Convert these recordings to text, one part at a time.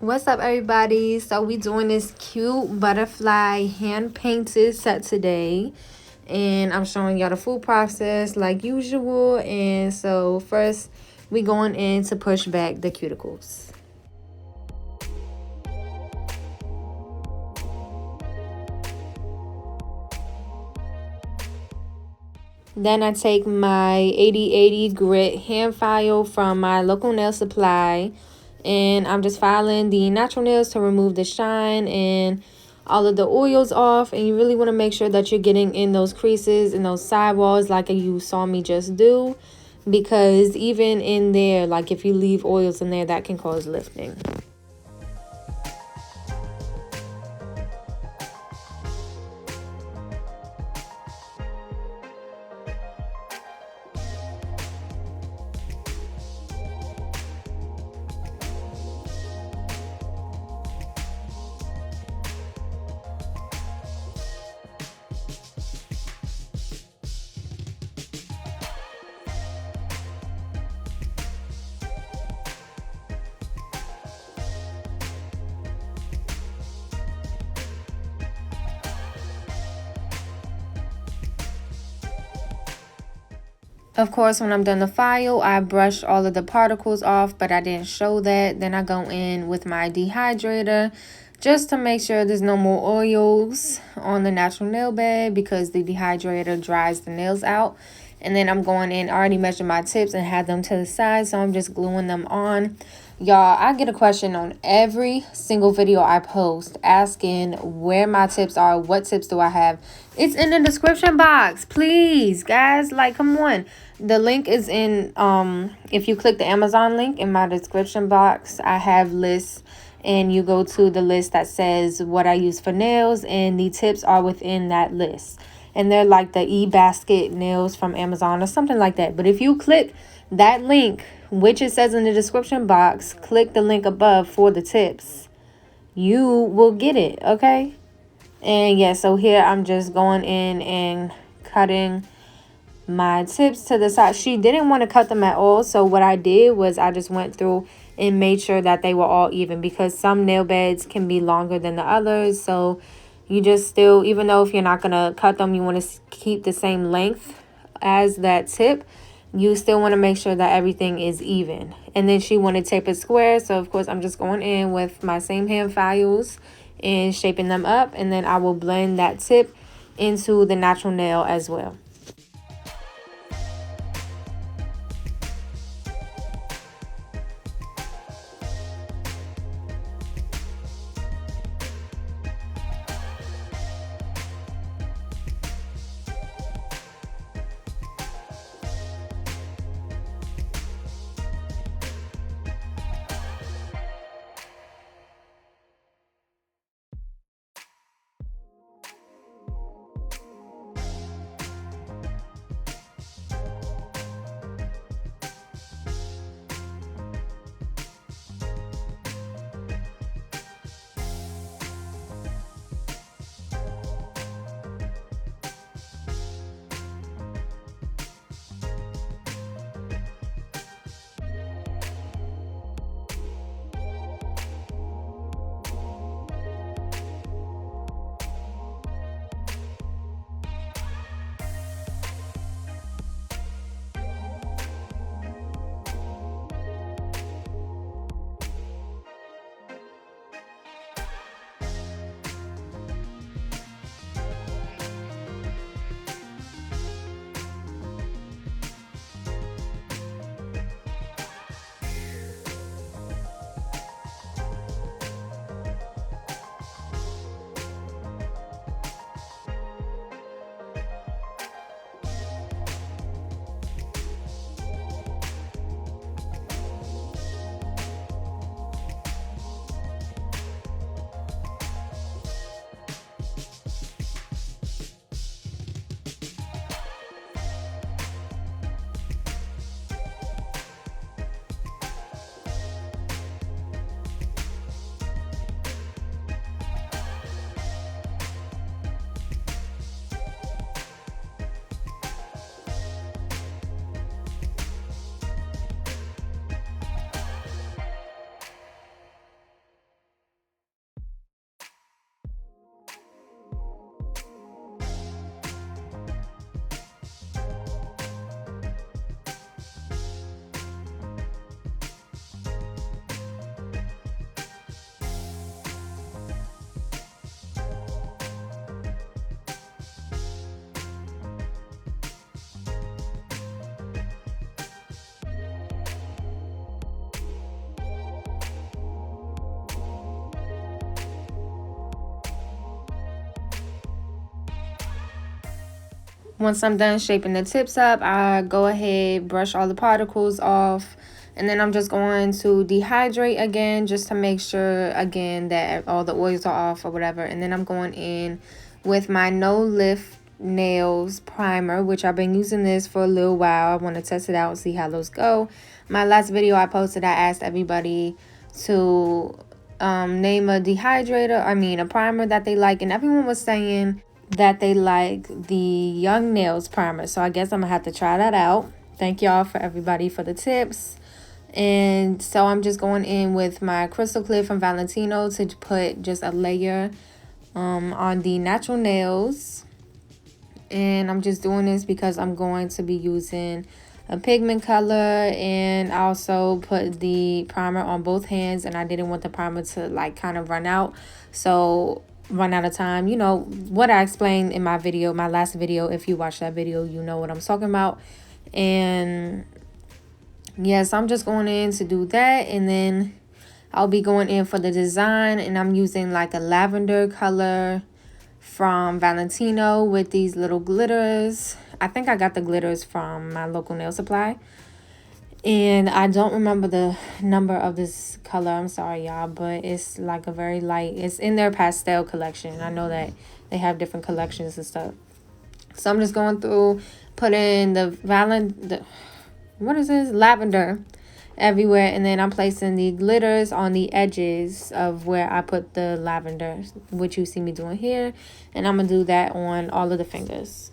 What's up, everybody? So we doing this cute butterfly hand painted set today, and I'm showing y'all the full process like usual. And so first, we going in to push back the cuticles. Then I take my 8080 grit hand file from my local nail supply, and I'm just filing the natural nails to remove the shine and all of the oils off. And you really want to make sure that you're getting in those creases and those sidewalls like you saw me just do, because even in there, like if you leave oils in there, that can cause lifting. Of course, when I'm done the file, I brush all of the particles off, but I didn't show that. Then I go in with my dehydrator just to make sure there's no more oils on the natural nail bed, because the dehydrator dries the nails out. And then I'm going in, already measured my tips and had them to the side, so I'm just gluing them on. Y'all, I get a question on every single video I post asking where my tips are, what tips do I have. It's in the description box. Please, guys, like, come on. The link is in, if you click the Amazon link in my description box, I have lists, and you go to the list that says what I use for nails, and the tips are within that list. And they're like the e-basket nails from Amazon or something like that. But if you click that link, which it says in the description box, click the link above for the tips, you will get it, okay? And yeah, so here I'm just going in and cutting my tips to the side. She didn't want to cut them at all, so what I did was I just went through and made sure that they were all even, because some nail beds can be longer than the others. So you just still, even though if you're not gonna cut them, you want to keep the same length as that tip, you still want to make sure that everything is even. And then she wanted tape it square, so of course I'm just going in with my same hand files and shaping them up, and then I will blend that tip into the natural nail as well. Once I'm done shaping the tips up, I go ahead, brush all the particles off, and then I'm just going to dehydrate again just to make sure again that all the oils are off or whatever. And then I'm going in with my No Lift Nails primer, which I've been using this for a little while. I want to test it out and see how those go. My last video I posted, I asked everybody to name a primer that they like, and everyone was saying that they like the Young Nails primer. So I guess I'm gonna have to try that out. Thank y'all for everybody for the tips. And so I'm just going in with my Crystal Clear from Valentino to put just a layer on the natural nails. And I'm just doing this because I'm going to be using a pigment color, and also put the primer on both hands, and I didn't want the primer to like kind of run out of time. You know what I explained in my video, my last video. If you watch that video, you know what I'm talking about. And yes, I'm just going in to do that, and then I'll be going in for the design, and I'm using like a lavender color from Valentino with these little glitters. I think I got the glitters from my local nail supply, and I don't remember the number of this color. I'm sorry, y'all, but it's like a very light. It's in their pastel collection. I know that they have different collections and stuff. So I'm just going through, putting the lavender everywhere, and then I'm placing the glitters on the edges of where I put the lavender, which you see me doing here, and I'm gonna do that on all of the fingers.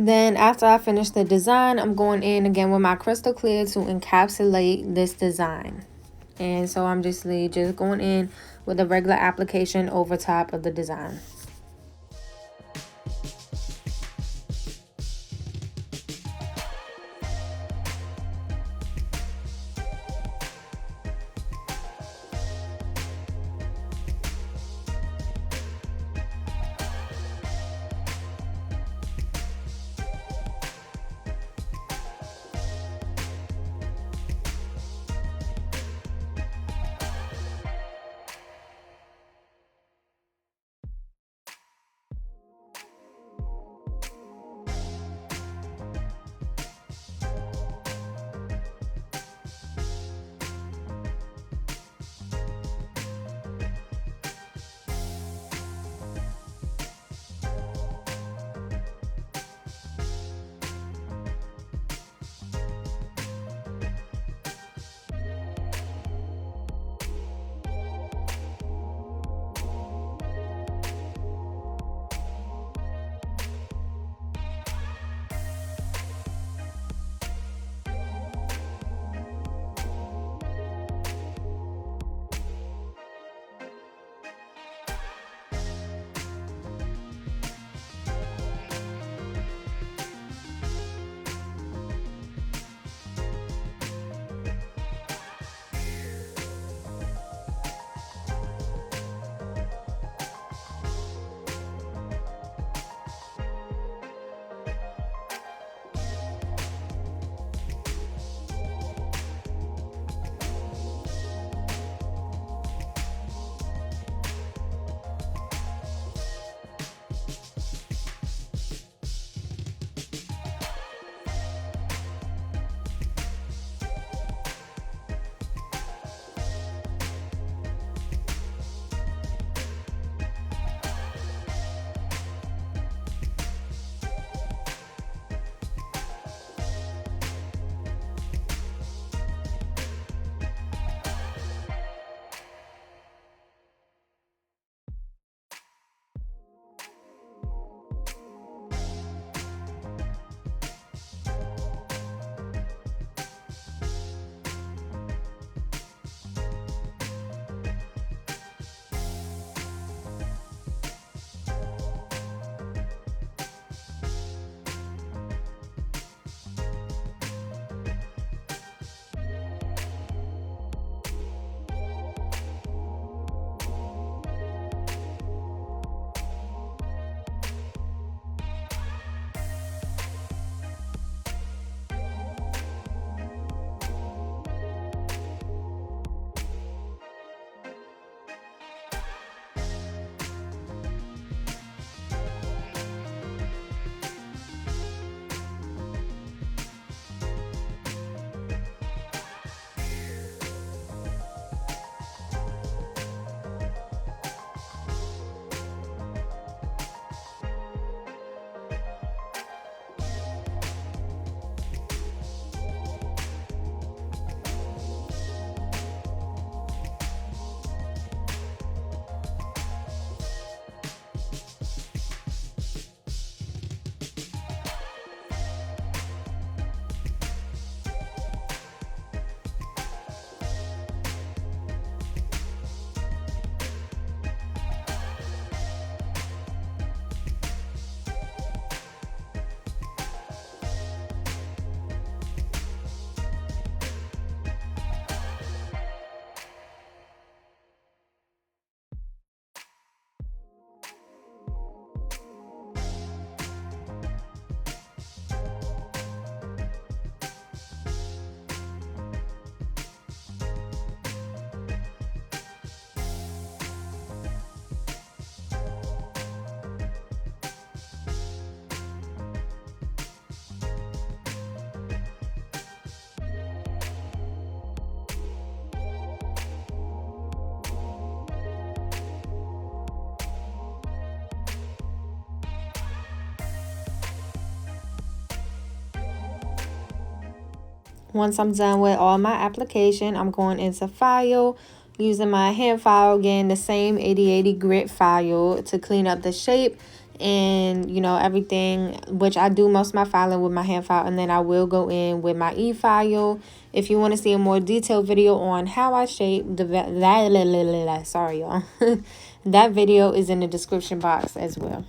Then after I finish the design, I'm going in again with my Crystal Clear to encapsulate this design. And so I'm just going in with a regular application over top of the design. Once I'm done with all my application, I'm going into file, using my hand file again, the same 8080 grit file to clean up the shape and everything, which I do most of my filing with my hand file, and then I will go in with my e-file. If you want to see a more detailed video on how I shape sorry y'all, that video is in the description box as well.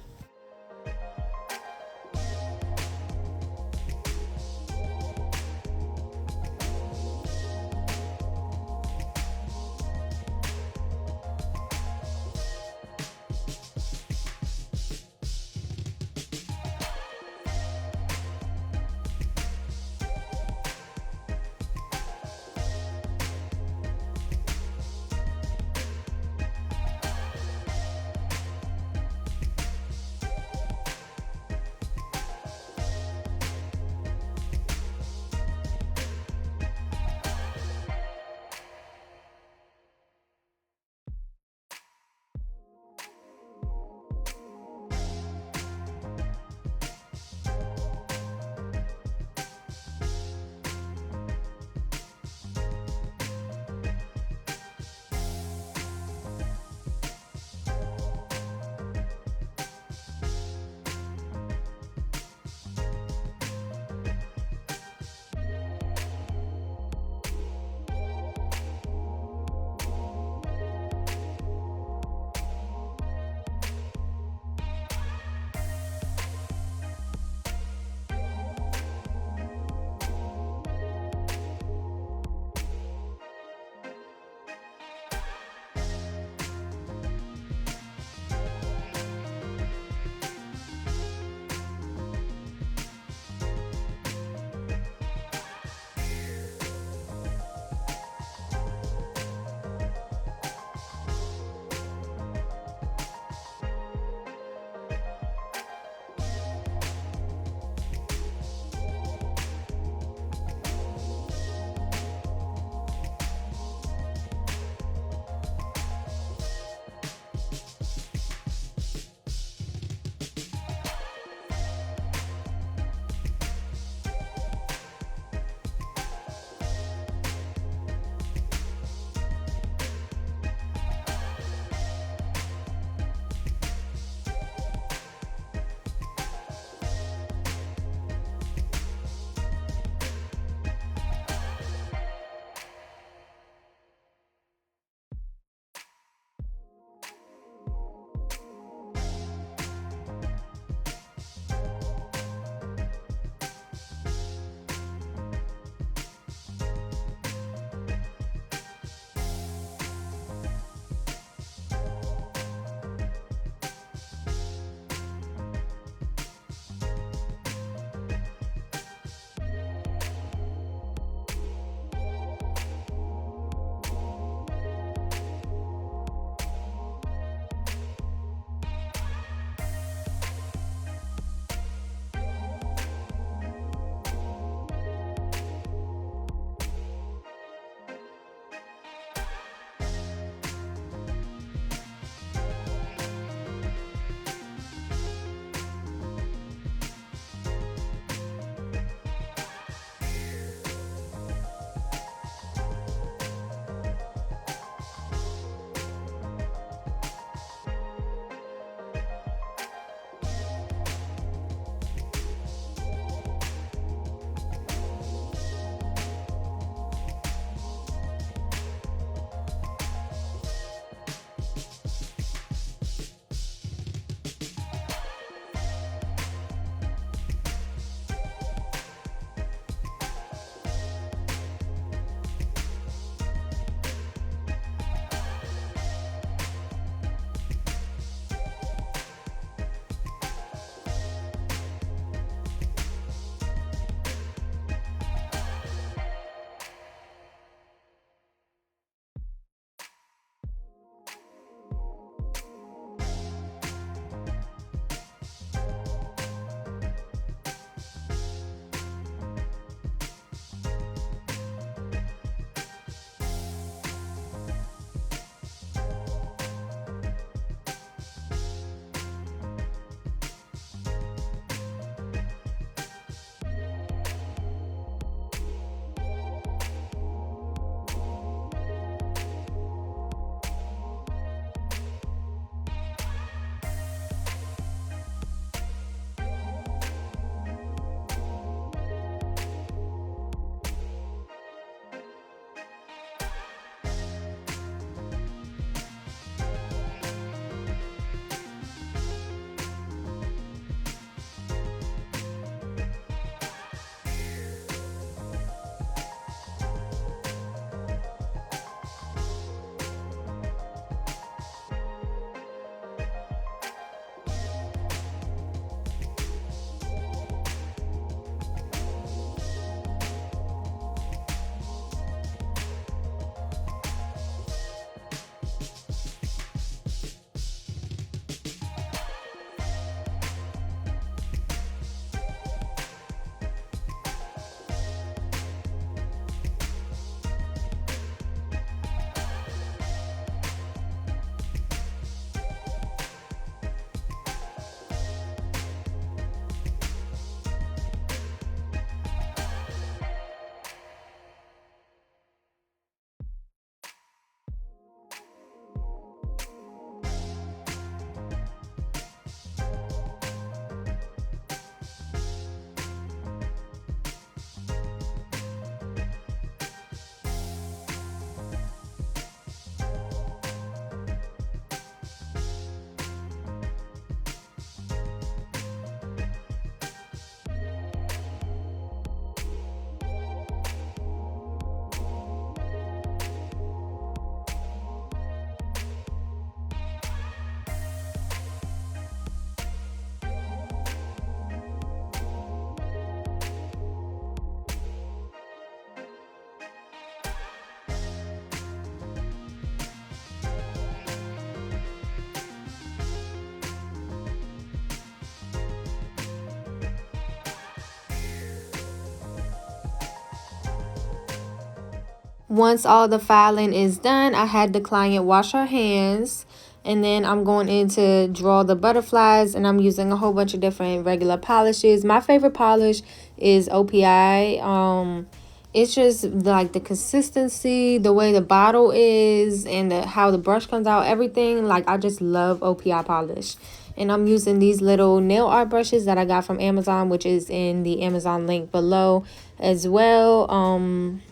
Once all the filing is done, I had the client wash her hands. And then I'm going in to draw the butterflies, and I'm using a whole bunch of different regular polishes. My favorite polish is OPI. It's just like the consistency, the way the bottle is, and how the brush comes out, everything. Like, I just love OPI polish. And I'm using these little nail art brushes that I got from Amazon, which is in the Amazon link below as well.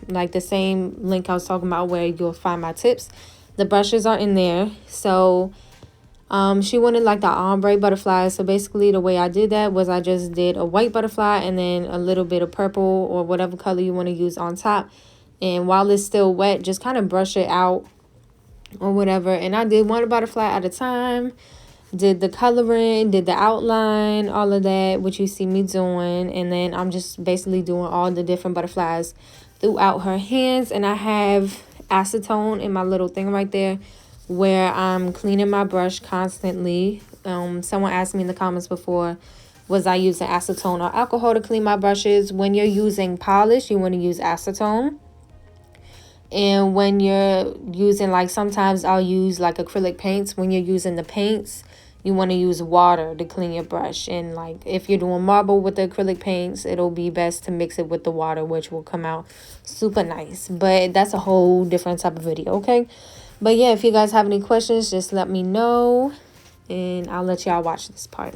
Like the same link I was talking about where you'll find my tips. The brushes are in there. So she wanted like the ombre butterfly. So basically the way I did that was I just did a white butterfly and then a little bit of purple or whatever color you want to use on top. And while it's still wet, just kind of brush it out or whatever. And I did one butterfly at a time. Did the coloring, did the outline, all of that, which you see me doing. And then I'm just basically doing all the different butterflies throughout her hands. And I have acetone in my little thing right there where I'm cleaning my brush constantly. Someone asked me in the comments before, was I using acetone or alcohol to clean my brushes? When you're using polish, you want to use acetone. And when you're using, like, sometimes I'll use like acrylic paints. When you're using the paints, you want to use water to clean your brush. And like if you're doing marble with the acrylic paints, it'll be best to mix it with the water, which will come out super nice. But that's a whole different type of video, okay? But yeah, if you guys have any questions, just let me know and I'll let y'all watch this part.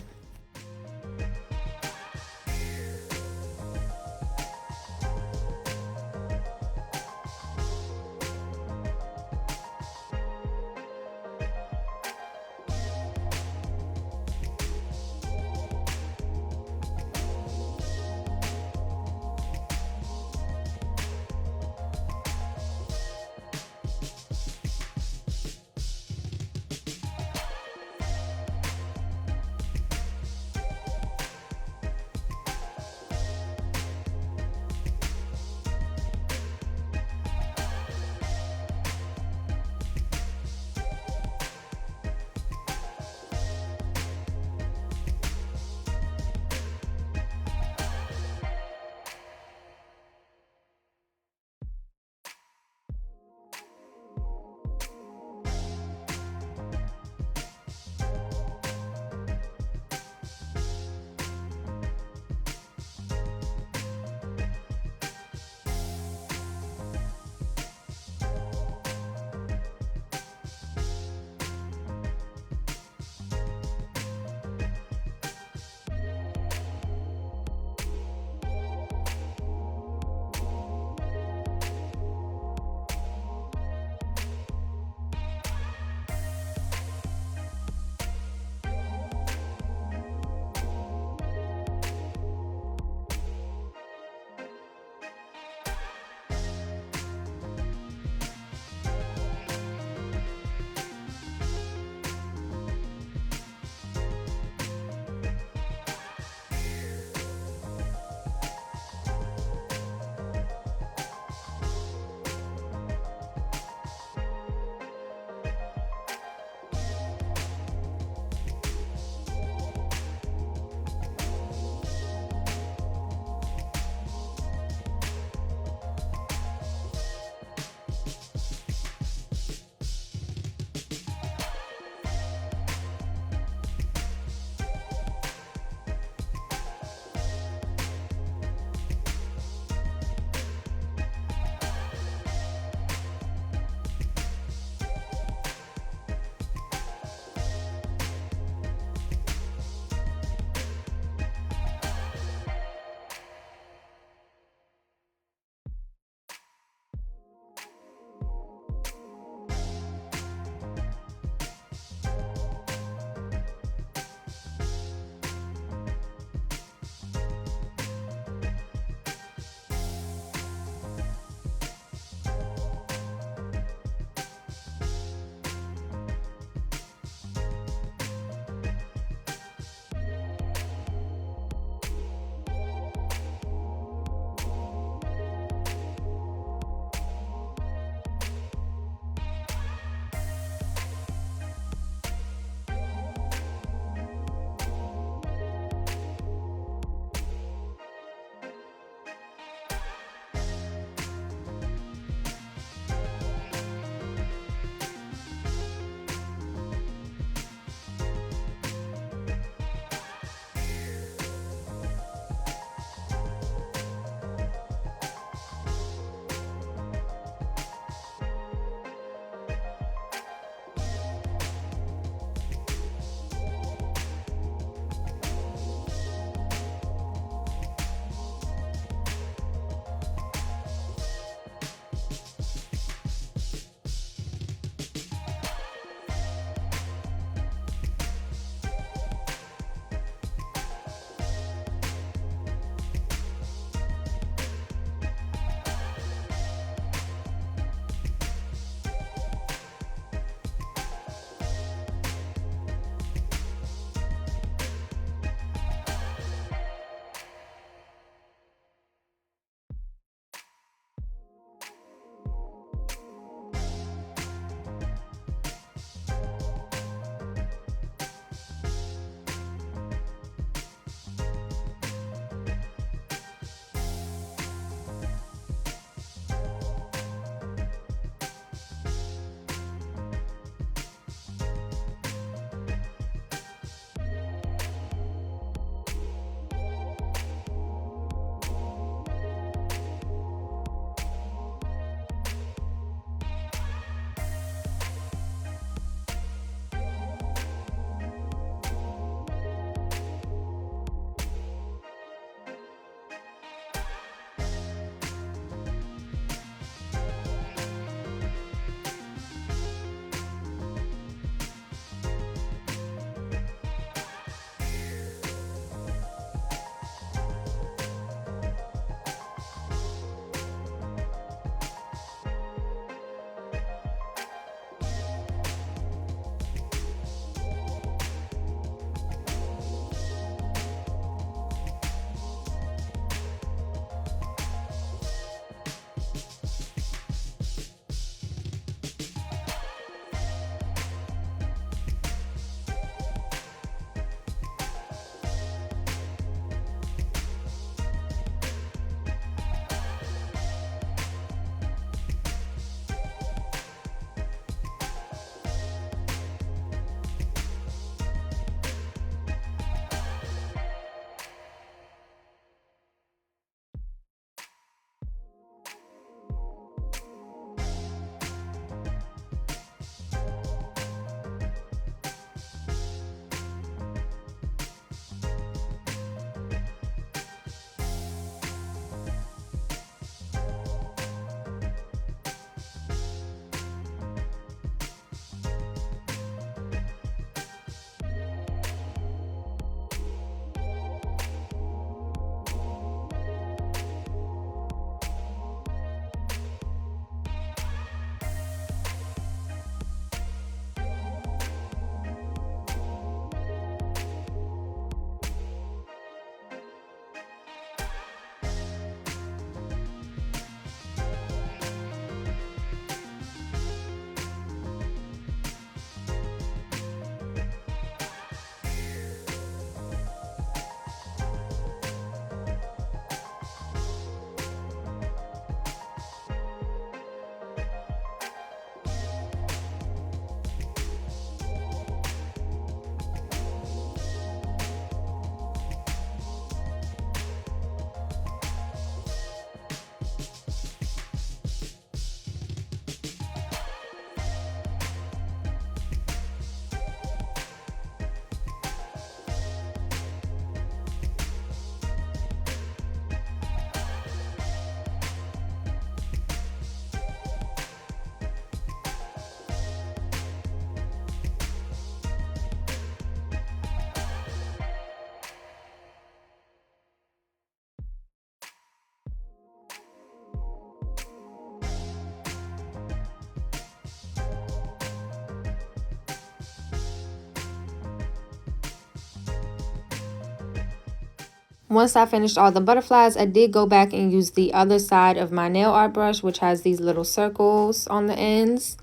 Once I finished all the butterflies, I did go back and use the other side of my nail art brush, which has these little circles on the ends.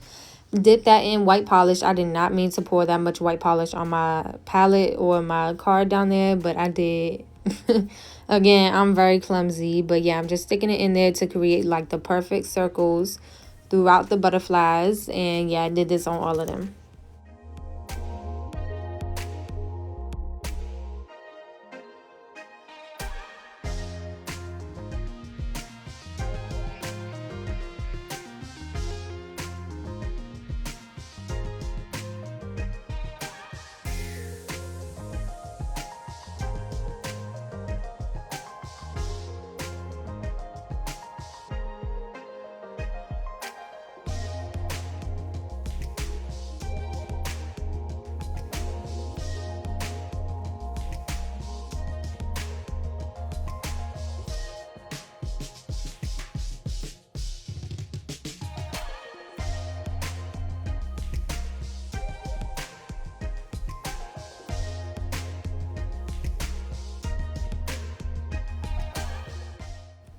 Dip that in white polish. I did not mean to pour that much white polish on my palette or my card down there, but I did. Again, I'm very clumsy, but yeah, I'm just sticking it in there to create like the perfect circles throughout the butterflies. And yeah, I did this on all of them.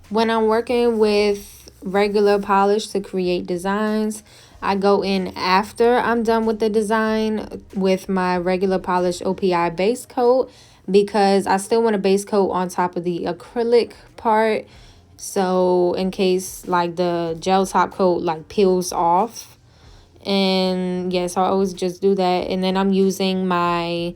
When I'm working with regular polish to create designs, I go in after I'm done with the design with my regular polish OPI base coat, because I still want a base coat on top of the acrylic part. So in case like the gel top coat like peels off. And yes, I always just do that. And then I'm using my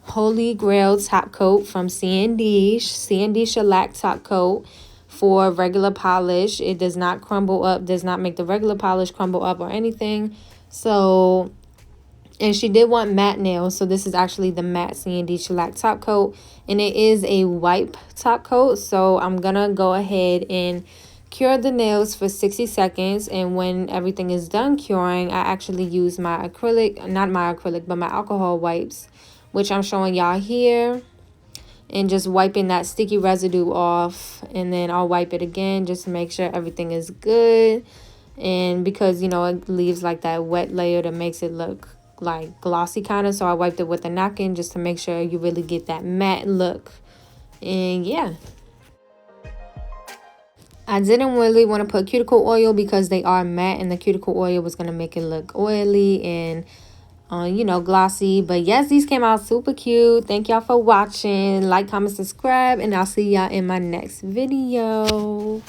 Holy Grail top coat from C&D shellac top coat for regular polish. It does not crumble up, does not make the regular polish crumble up or anything. So, and she did want matte nails, so this is actually the matte C&D shellac top coat, and it is a wipe top coat. So I'm gonna go ahead and cure the nails for 60 seconds, and when everything is done curing, I actually use my acrylic, not my acrylic, but my alcohol wipes, which I'm showing y'all here, and just wiping that sticky residue off. And then I'll wipe it again just to make sure everything is good. And because, you know, it leaves like that wet layer that makes it look like glossy kind of, so I wiped it with a napkin just to make sure you really get that matte look. And yeah, I didn't really want to put cuticle oil because they are matte, and the cuticle oil was going to make it look oily and you know, glossy. But yes, these came out super cute. Thank y'all for watching. Like, comment, subscribe, and I'll see y'all in my next video.